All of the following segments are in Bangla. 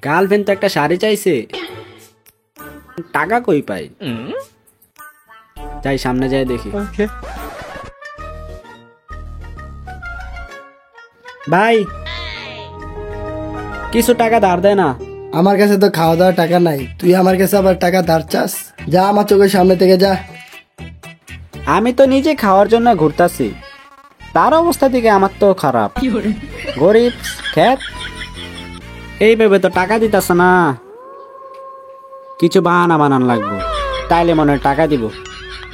গার্লফ্রেন্ড তো একটা শাড়ি চাইছে, টাকা কই পাই? যাই সামনে যাই দেখি। ভাই কিছু টাকা ধার দেয় না? আমার কাছে তো খাওয়া দাওয়ার টাকা নাই, তুই আমার কাছে আবার টাকা ধার চাস? যা আমার চোখের সামনে থেকে যা। আমি তো নিজে খাওয়ার জন্য ঘুরতাছি, তার অবস্থা থেকে আমার তো খারাপ। গরিব খ্যাত এই ভেবে তো টাকা দিতেছে না, কিছু বাহানা বানান লাগবো, তাইলে মনে হয় টাকা দিব।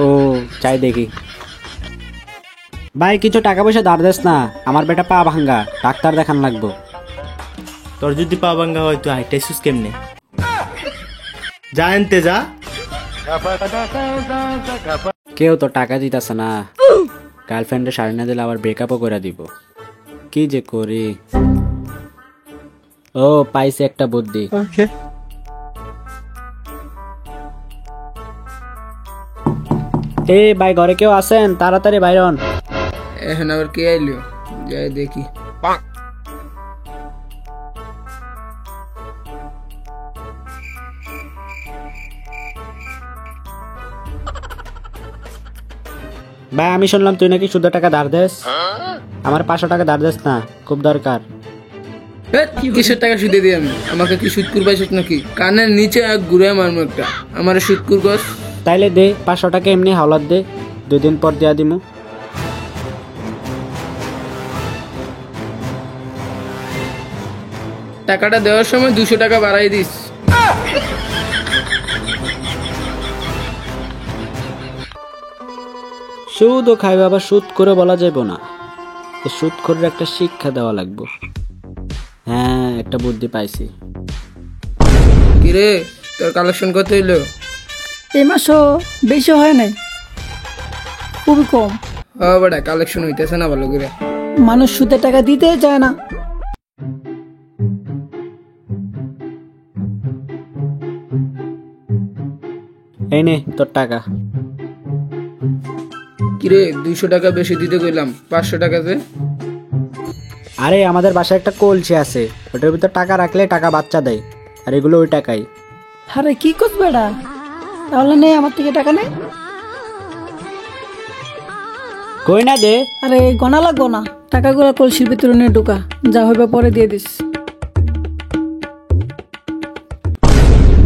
ও চাই দেখি। ভাই কিছু টাকা পয়সা ধার দেস না, আমার বেটা পা ভাঙ্গা, ডাক্তার দেখান লাগবো। তোর যদি পা ভাঙ্গা হয় তুই হাইটাইছিস কেমনে? যা এনতে যা। কেউ তো টাকা দিতেছে না, গার্লফ্রেন্ডে শাড়ি না দিলে আবার ব্রেকআপও করে দিব, কি যে করি। ও পাইছে একটা বুদ্ধি। এই ভাই ঘরে কেউ আছেন? তাড়াতাড়ি বাইরন। এখন আবার কে আইলো, যাই দেখি। ভাই আমি শুনলাম তুই নাকি সুদের টাকা ধার দেস, আমার 500 টাকা ধার দেস না, খুব দরকার। কিসের টাকা সুদে দিই আমি? আমাকে কি সুদ করবাইছিস নাকি? কানের নিচে এক ঘুরে মারমু একটা, আমার সুদ করবস? তাইলে দে 500 টাকা এমনি হাওলাত দে, 2 দিন পর দিয়া দিমু। টাকাটা দেওয়ার সময় 200 টাকা বাড়াই দিস। সুদও খাইবে, আবার সুদ করে বলা যাবে না, সুদ করে একটা শিক্ষা দেওয়া লাগবে। হ্যাঁ একটা বুদ্ধি পাইছি। কিরে তোর কালেকশন কত হইলো? এই মাসও বেশি হয় নাই, খুবই কম। ও বেটা কালেকশন হইতেছে না ভালো করে। মানুষ সুদের টাকা দিতে চায় না। এই নে তোর টাকা। কিরে 200 টাকা বেশি দিতে কইলাম, 500 টাকাতে। আরে আমাদের বাসায় একটা কলসি আছে, ওটার ভিতর টাকা রাখলে টাকা বাচ্চা দেয়, আর এগুলো ওই টাকাই। আরে কি করছ বেটা, তাহলে নেই আমার থেকে টাকা নেই। কই না দে। আরে গোনা লাগবো না, টাকাগুলো কলসির ভিতরে নিয়ে ঢুকা, যা হইবে পরে দিয়ে দিস।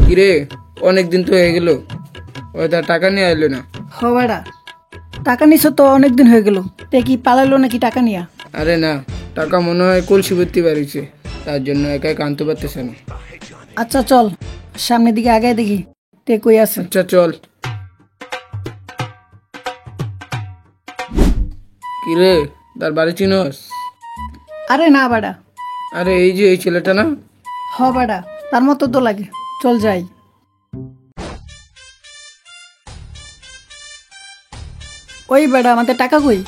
কিরে অনেকদিন তো হয়ে গেল, ওই তার টাকা নিয়ে আইলো না। হ বেটা, টাকা নিছ তো অনেকদিন হয়ে গেল, তে কি পালাইলো নাকি টাকা নিয়া? আরে না, টাকা মনে হয় কলসি ভর্তি বাড়িছে, তার জন্য একাই কানতে পারতেছে না। আচ্ছা চল সামনের দিকে আগে দেখি তে কই আছে। আচ্ছা চল। কিরে তার বাড়ি চিনস? আরে না বেটা। আরে এই যে এই ছেলেটা না? হ বেটা, তার মতো তো লাগে, চল যাই। ওই বেটা আমাদের টাকা কই?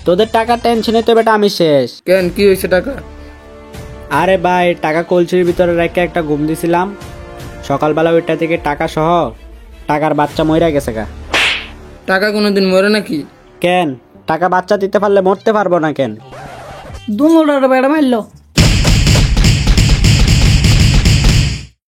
তোদের টাকার টেনশনে তো বেটা আমি শেষ। কেন কি হয়েছে টাকা? আরে ভাই টাকা কলসির ভিতরে রেখে একটা ঘুম দিছিলাম, সকালবেলা ওইটা থেকে টাকা সহ টাকার বাচ্চা মইরা গেছে গা। টাকা কোনোদিন মরে নাকি? কেন টাকা বাচ্চা দিতে পারলে মরতে পারবো না কেন? দু মোড়ার বেড়া মারলো।